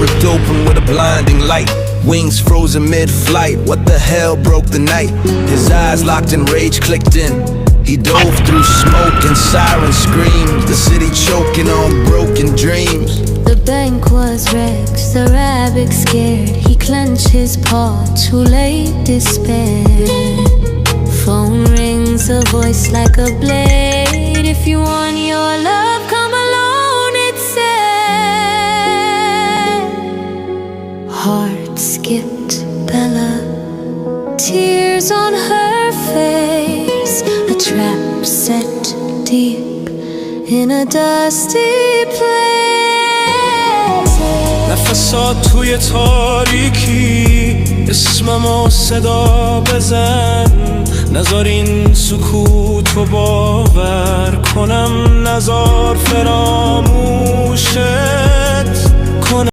ripped open with a blinding light. Wings frozen mid-flight, what the hell broke the night? His eyes locked in rage clicked in. He dove through smoke and siren screams. The city choking on broken dreams. The bank was wrecked, the rabbit scared. He clenched his paw, too late despair. Phone rings, a voice like a blade. If you want your love, come alone, it said. Heart skipped Bella, tears on her face. A trap set deep in a dusty place. نفسات توی تاریکی، اسممو صدا بزن. نذار این سکوتو باور کنم، نذار فراموشت کنم.